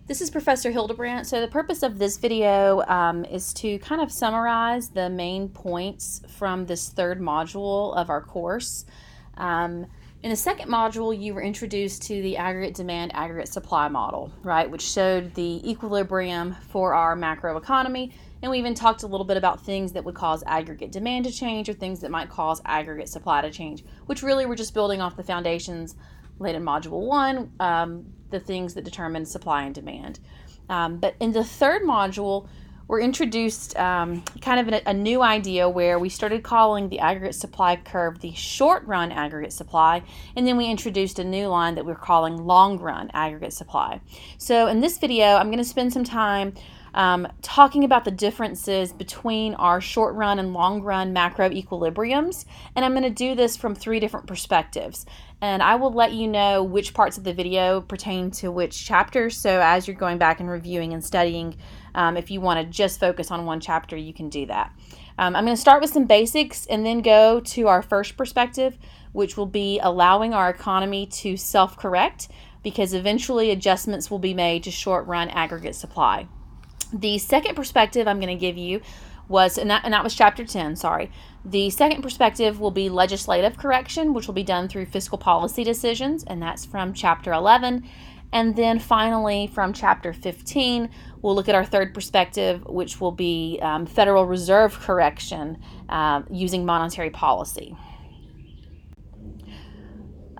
This is Professor Hildebrandt. So the purpose of this video is to kind of summarize the main points from this third module of our course. In the second module, you were introduced to the aggregate demand, aggregate supply model, right, which showed the equilibrium for our macroeconomy. And we even talked a little bit about things that would cause aggregate demand to change or things that might cause aggregate supply to change, which really we're just building off the foundations laid in module 1, the things that determine supply and demand. But in the third module, we're introduced kind of a new idea where we started calling the aggregate supply curve the short run aggregate supply, and then we introduced a new line that we're calling long run aggregate supply. So in this video, I'm going to spend some time talking about the differences between our short run and long run macro equilibriums, and I'm going to do this from 3 different perspectives. And I will let you know which parts of the video pertain to which chapters, so as you're going back and reviewing and studying, if you want to just focus on one chapter, you can do that. I'm going to start with some basics and then go to our first perspective, which will be allowing our economy to self-correct, because eventually adjustments will be made to short-run aggregate supply. The second perspective I'm going to give you was, and that was chapter 10, sorry. The second perspective will be legislative correction, which will be done through fiscal policy decisions, and that's from chapter 11. And then finally, from chapter 15, we'll look at our third perspective, which will be Federal Reserve correction using monetary policy.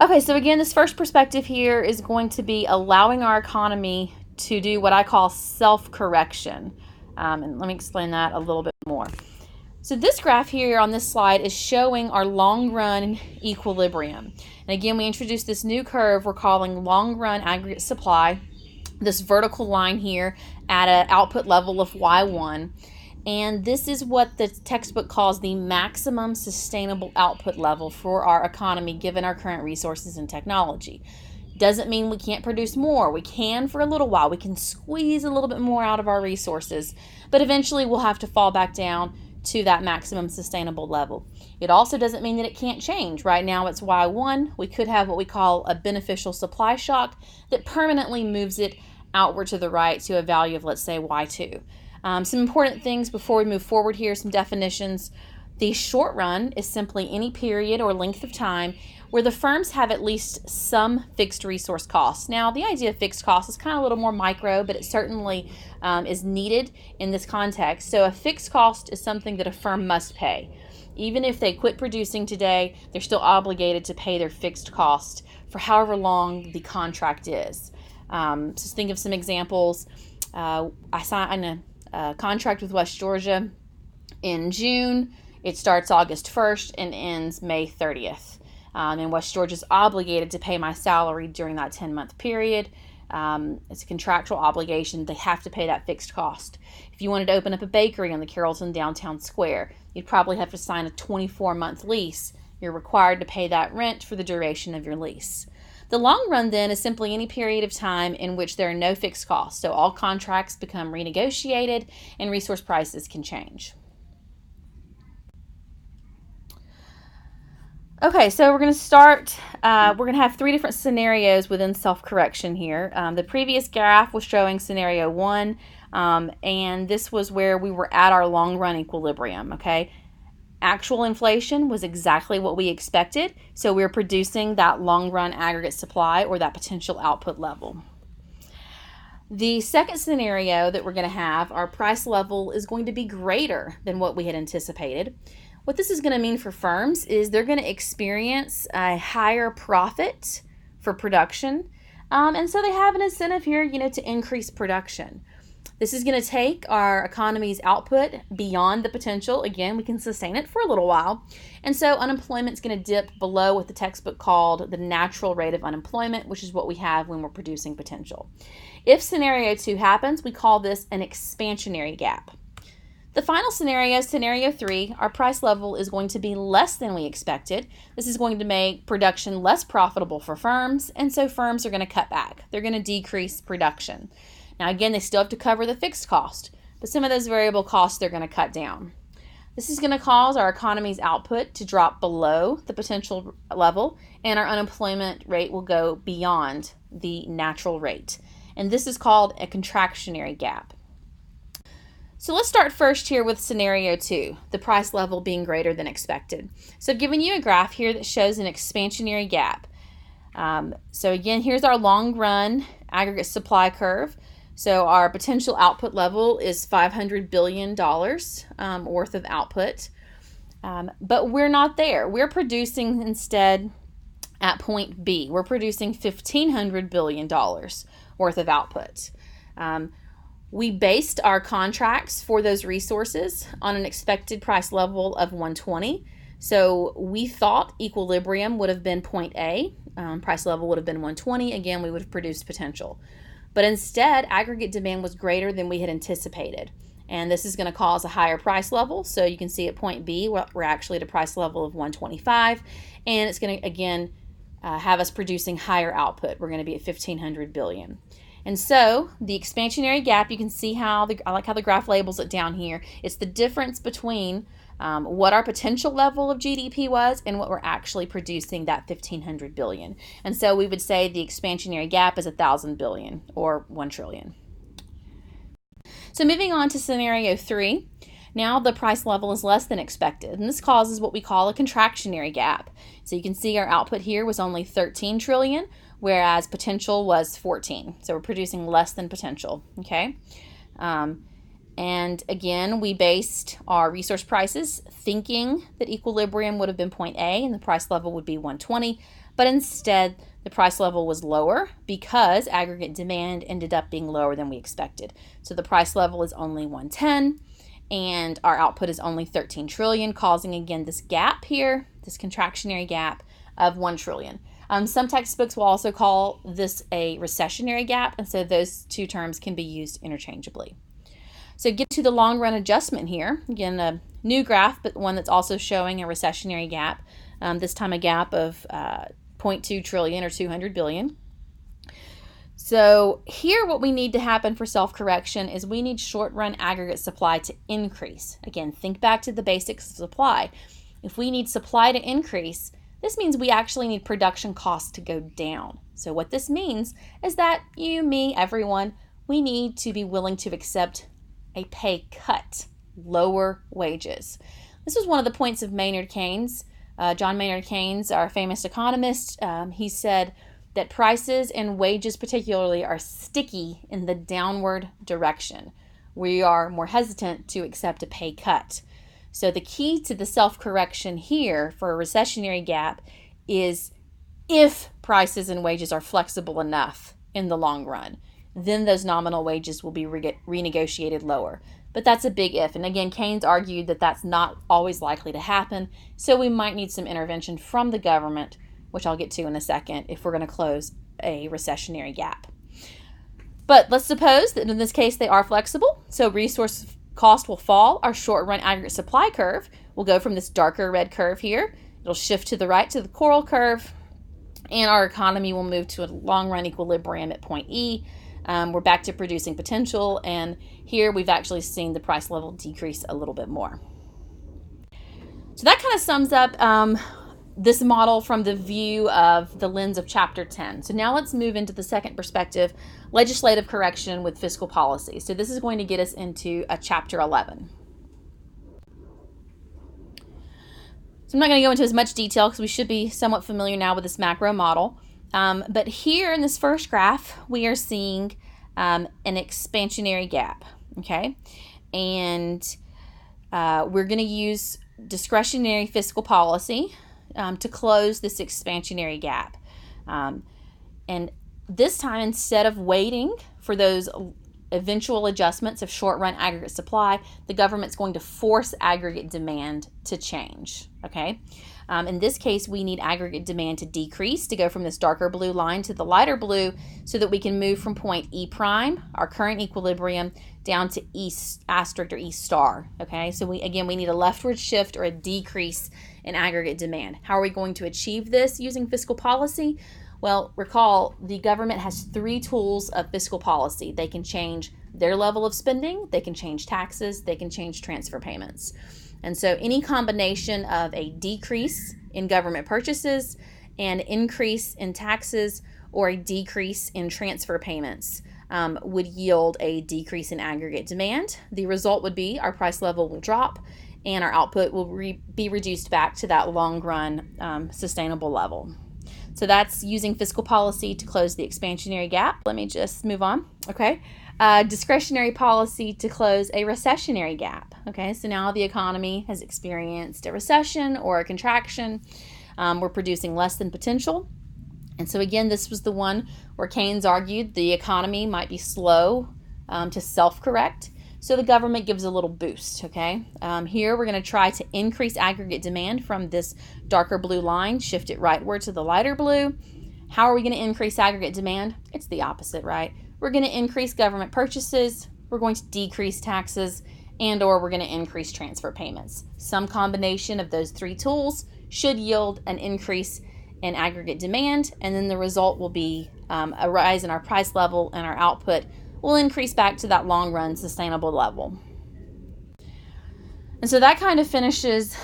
Okay, so again, this first perspective here is going to be allowing our economy to do what I call self-correction. And let me explain that a little bit more. So this graph here on this slide is showing our long-run equilibrium. And again, we introduced this new curve we're calling long-run aggregate supply, this vertical line here at an output level of Y1. And this is what the textbook calls the maximum sustainable output level for our economy given our current resources and technology. Doesn't mean we can't produce more. We can for a little while. We can squeeze a little bit more out of our resources, but eventually we'll have to fall back down to that maximum sustainable level. It also doesn't mean that it can't change. Right now it's Y1. We could have what we call a beneficial supply shock that permanently moves it outward to the right to a value of, let's say, Y2. Some important things before we move forward here, some definitions. The short run is simply any period or length of time where the firms have at least some fixed resource costs. Now, the idea of fixed costs is kind of a little more micro, but it certainly is needed in this context. So a fixed cost is something that a firm must pay. Even if they quit producing today, they're still obligated to pay their fixed cost for however long the contract is. So think of some examples. I signed a contract with West Georgia in June. It starts August 1st and ends May 30th. And West Georgia is obligated to pay my salary during that 10-month period. It's a contractual obligation. They have to pay that fixed cost. If you wanted to open up a bakery on the Carrollton Downtown Square, you'd probably have to sign a 24-month lease. You're required to pay that rent for the duration of your lease. The long run, then, is simply any period of time in which there are no fixed costs. So all contracts become renegotiated and resource prices can change. Okay, so we're going to start, we're going to have 3 different scenarios within self-correction here. The previous graph was showing scenario 1, and this was where we were at our long-run equilibrium, okay? Actual inflation was exactly what we expected, so we're producing that long-run aggregate supply or that potential output level. The second scenario that we're going to have, our price level is going to be greater than what we had anticipated. What this is going to mean for firms is they're going to experience a higher profit for production, and so they have an incentive here, to increase production. This is going to take our economy's output beyond the potential. Again, we can sustain it for a little while, and so unemployment's going to dip below what the textbook called the natural rate of unemployment, which is what we have when we're producing potential. If scenario 2 happens, we call this an expansionary gap. The final scenario, scenario 3, our price level is going to be less than we expected. This is going to make production less profitable for firms, and so firms are going to cut back. They're going to decrease production. Now again, they still have to cover the fixed cost, but some of those variable costs they're going to cut down. This is going to cause our economy's output to drop below the potential level, and our unemployment rate will go beyond the natural rate. and this is called a contractionary gap. So let's start first here with scenario 2, the price level being greater than expected. So I've given you a graph here that shows an expansionary gap. So again, here's our long run aggregate supply curve. So our potential output level is $500 billion worth of output. But we're not there. We're producing instead at point B. We're producing $1,500 billion worth of output. We based our contracts for those resources on an expected price level of 120. So we thought equilibrium would have been point A. Price level would have been 120. Again, we would have produced potential. But instead, aggregate demand was greater than we had anticipated. And this is going to cause a higher price level. So you can see at point B, we're actually at a price level of 125. And it's going to, again, have us producing higher output. We're going to be at 1,500 billion. And so the expansionary gap, you can see how, I like how the graph labels it down here. It's the difference between what our potential level of GDP was and what we're actually producing, that 1,500 billion. And so we would say the expansionary gap is 1,000 billion or 1 trillion. So moving on to scenario 3, now the price level is less than expected, and this causes what we call a contractionary gap. So you can see our output here was only 13 trillion, whereas potential was 14. So we're producing less than potential, okay? And again, we based our resource prices thinking that equilibrium would have been point A and the price level would be 120, but instead the price level was lower because aggregate demand ended up being lower than we expected. So the price level is only 110 and our output is only 13 trillion, causing again this gap here, this contractionary gap of 1 trillion. Some textbooks will also call this a recessionary gap, and so those two terms can be used interchangeably. So get to the long run adjustment here. Again, a new graph, but one that's also showing a recessionary gap, this time a gap of 0.2 trillion or 200 billion. So here what we need to happen for self-correction is we need short-run aggregate supply to increase. Again, think back to the basics of supply. If we need supply to increase, this means we actually need production costs to go down. So what this means is that you, me, everyone, we need to be willing to accept a pay cut, lower wages. This was one of the points of Maynard Keynes. John Maynard Keynes, our famous economist, he said that prices and wages particularly are sticky in the downward direction. We are more hesitant to accept a pay cut. So the key to the self-correction here for a recessionary gap is if prices and wages are flexible enough in the long run, then those nominal wages will be renegotiated lower. But that's a big if. And again, Keynes argued that that's not always likely to happen. So we might need some intervention from the government, which I'll get to in a second, if we're going to close a recessionary gap. But let's suppose that in this case they are flexible. So resource cost will fall. Our short run aggregate supply curve will go from this darker red curve here. It'll shift to the right to the coral curve. And our economy will move to a long run equilibrium at point E. We're back to producing potential, and here we've actually seen the price level decrease a little bit more. So that kind of sums up this model from the view of the lens of Chapter 10. So now let's move into the second perspective, legislative correction with fiscal policy. So this is going to get us into Chapter 11. So I'm not going to go into as much detail because we should be somewhat familiar now with this macro model. But here in this first graph, we are seeing an expansionary gap, okay? And we're going to use discretionary fiscal policy to close this expansionary gap. And this time, instead of waiting for those eventual adjustments of short-run aggregate supply, the government's going to force aggregate demand to change, okay? In this case, we need aggregate demand to decrease, to go from this darker blue line to the lighter blue, so that we can move from point E prime, our current equilibrium, down to E asterisk or E star, okay? So we need a leftward shift or a decrease in aggregate demand. How are we going to achieve this using fiscal policy? Well, recall, the government has 3 tools of fiscal policy. They can change their level of spending, they can change taxes, they can change transfer payments. And so any combination of a decrease in government purchases, an increase in taxes, or a decrease in transfer payments would yield a decrease in aggregate demand. The result would be our price level will drop and our output will be reduced back to that long run sustainable level. So that's using fiscal policy to close the expansionary gap. Let me just move on. Okay. Discretionary policy to close a recessionary gap. Okay, so now the economy has experienced a recession or a contraction. We're producing less than potential. And so again, this was the one where Keynes argued the economy might be slow to self-correct. So the government gives a little boost, okay? Here we're going to try to increase aggregate demand from this darker blue line, shift it rightward to the lighter blue. How are we going to increase aggregate demand? It's the opposite, right? We're going to increase government purchases, we're going to decrease taxes, and or we're going to increase transfer payments. Some combination of those three tools should yield an increase in aggregate demand, and then the result will be a rise in our price level, and our output will increase back to that long run sustainable level. And so that kind of finishes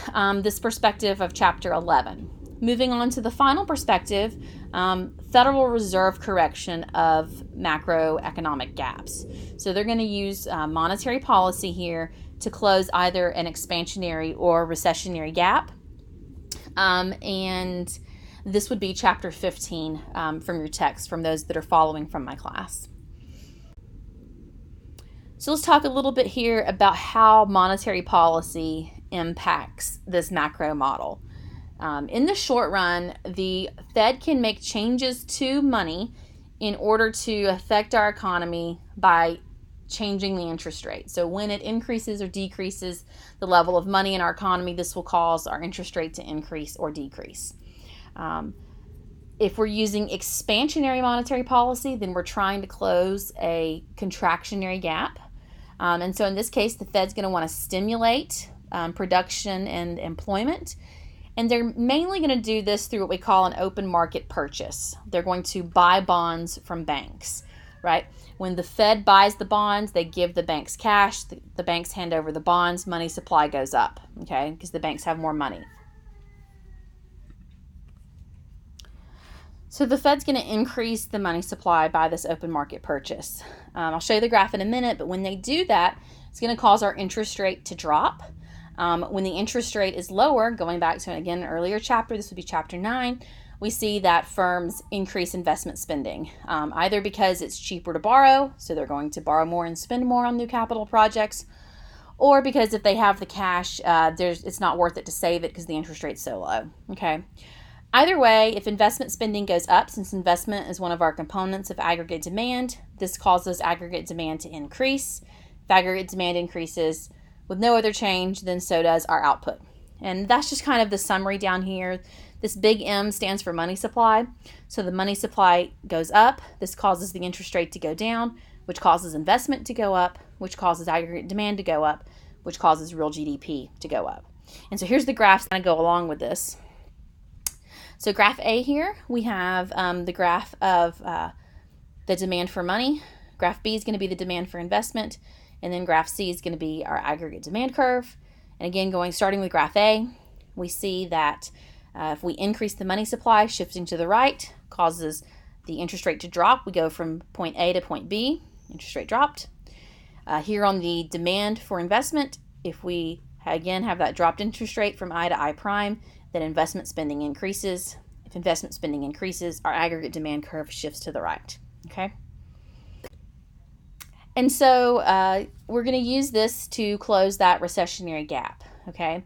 this perspective of chapter 11. Moving on to the final perspective, Federal Reserve correction of macroeconomic gaps. So they're going to use monetary policy here to close either an expansionary or recessionary gap. And this would be chapter 15 from your text, from those that are following from my class. So let's talk a little bit here about how monetary policy impacts this macro model. In the short run, the Fed can make changes to money in order to affect our economy by changing the interest rate. So when it increases or decreases the level of money in our economy, this will cause our interest rate to increase or decrease. If we're using expansionary monetary policy, then we're trying to close a contractionary gap. And so in this case, the Fed's going to want to stimulate production and employment. And they're mainly going to do this through what we call an open market purchase. They're going to buy bonds from banks, right? When the Fed buys the bonds, they give the banks cash. The banks hand over the bonds. Money supply goes up, okay, because the banks have more money. So the Fed's going to increase the money supply by this open market purchase. I'll show you the graph in a minute, but when they do that, it's going to cause our interest rate to drop. When the interest rate is lower, going back to, again, an earlier chapter, this would be chapter 9, we see that firms increase investment spending, either because it's cheaper to borrow, so they're going to borrow more and spend more on new capital projects, or because if they have the cash, it's not worth it to save it because the interest rate's so low, okay? Either way, if investment spending goes up, since investment is one of our components of aggregate demand, this causes aggregate demand to increase. If aggregate demand increases with no other change, then so does our output. And that's just kind of the summary down here. This big M stands for money supply. So the money supply goes up. This causes the interest rate to go down, which causes investment to go up, which causes aggregate demand to go up, which causes real GDP to go up. And so here's the graphs that go along with this. So graph A here, we have the graph of the demand for money. Graph B is going to be the demand for investment. And then graph C is going to be our aggregate demand curve. And again, starting with graph A, we see that if we increase the money supply, shifting to the right causes the interest rate to drop. We go from point A to point B, interest rate dropped. Here on the demand for investment, if we again have that dropped interest rate from I to I prime, then investment spending increases. If investment spending increases, our aggregate demand curve shifts to the right, okay? And so we're going to use this to close that recessionary gap, okay?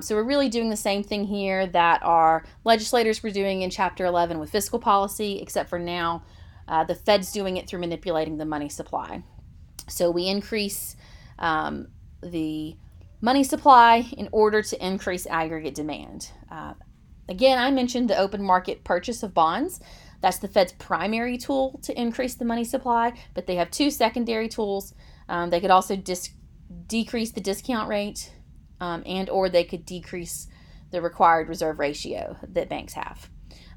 So we're really doing the same thing here that our legislators were doing in Chapter 11 with fiscal policy, except for now the Fed's doing it through manipulating the money supply. So we increase the money supply in order to increase aggregate demand. Again, I mentioned the open market purchase of bonds. That's the Fed's primary tool to increase the money supply, but they have two secondary tools. They could also decrease the discount rate and or they could decrease the required reserve ratio that banks have.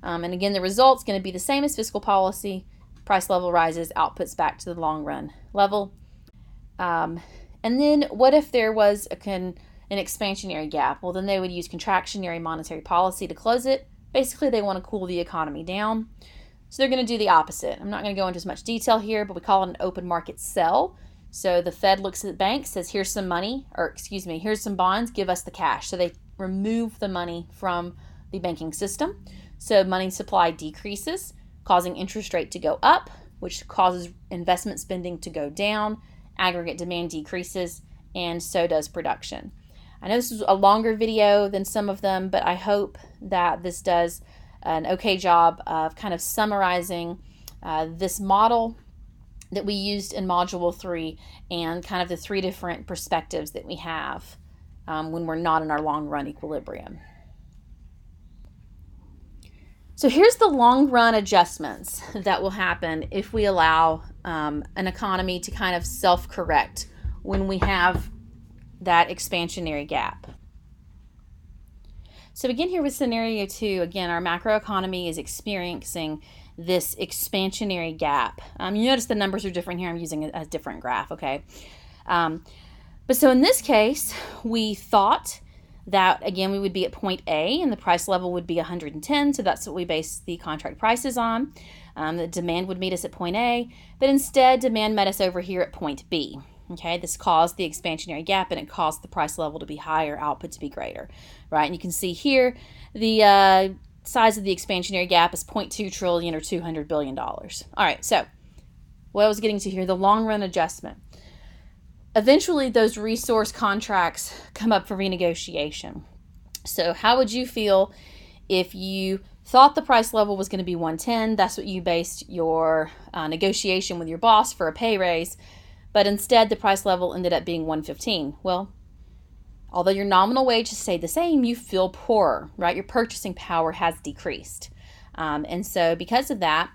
And again, the result's going to be the same as fiscal policy. Price level rises, outputs back to the long run level. And then what if there was an expansionary gap? Well, then they would use contractionary monetary policy to close it. Basically, they want to cool the economy down. So they're going to do the opposite. I'm not going to go into as much detail here, but we call it an open market sell. So the Fed looks at the bank, says, here's some money, or excuse me, here's some bonds, give us the cash. So they remove the money from the banking system. So money supply decreases, causing interest rate to go up, which causes investment spending to go down, aggregate demand decreases, and so does production. I know this is a longer video than some of them, but I hope that this does an okay job of kind of summarizing this model that we used in Module 3 and kind of the three different perspectives that we have when we're not in our long-run equilibrium. So here's the long-run adjustments that will happen if we allow an economy to kind of self-correct when we have that expansionary gap. So again, here with scenario 2, again, our macroeconomy is experiencing this expansionary gap. You notice the numbers are different here. I'm using a different graph, okay? But so in this case, we thought that, again, we would be at point A and the price level would be 110, so that's what we base the contract prices on. The demand would meet us at point A, but instead demand met us over here at point B. Okay, this caused the expansionary gap and it caused the price level to be higher, output to be greater, right? And you can see here the size of the expansionary gap is 0.2 trillion or $200 billion. All right, so what I was getting to here, the long-run adjustment. Eventually, those resource contracts come up for renegotiation. So how would you feel if you thought the price level was going to be 110? That's what you based your negotiation with your boss for a pay raise. But instead, the price level ended up being 115. Well, although your nominal wage has stayed the same, you feel poorer, right? Your purchasing power has decreased. And so because of that,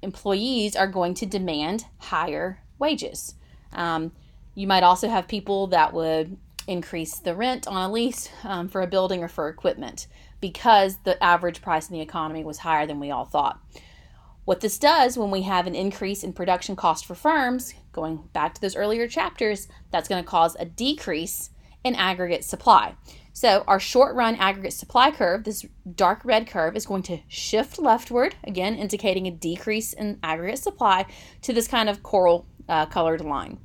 employees are going to demand higher wages. You might also have people that would increase the rent on a lease for a building or for equipment because the average price in the economy was higher than we all thought. What this does when we have an increase in production cost for firms, going back to those earlier chapters, that's going to cause a decrease in aggregate supply. So our short-run aggregate supply curve, this dark red curve, is going to shift leftward, again indicating a decrease in aggregate supply, to this kind of coral colored line.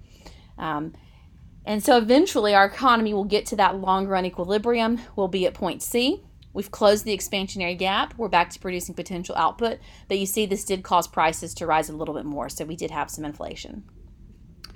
And so eventually our economy will get to that long-run equilibrium. We'll be at point C. We've closed the expansionary gap. We're back to producing potential output, but you see this did cause prices to rise a little bit more, so we did have some inflation.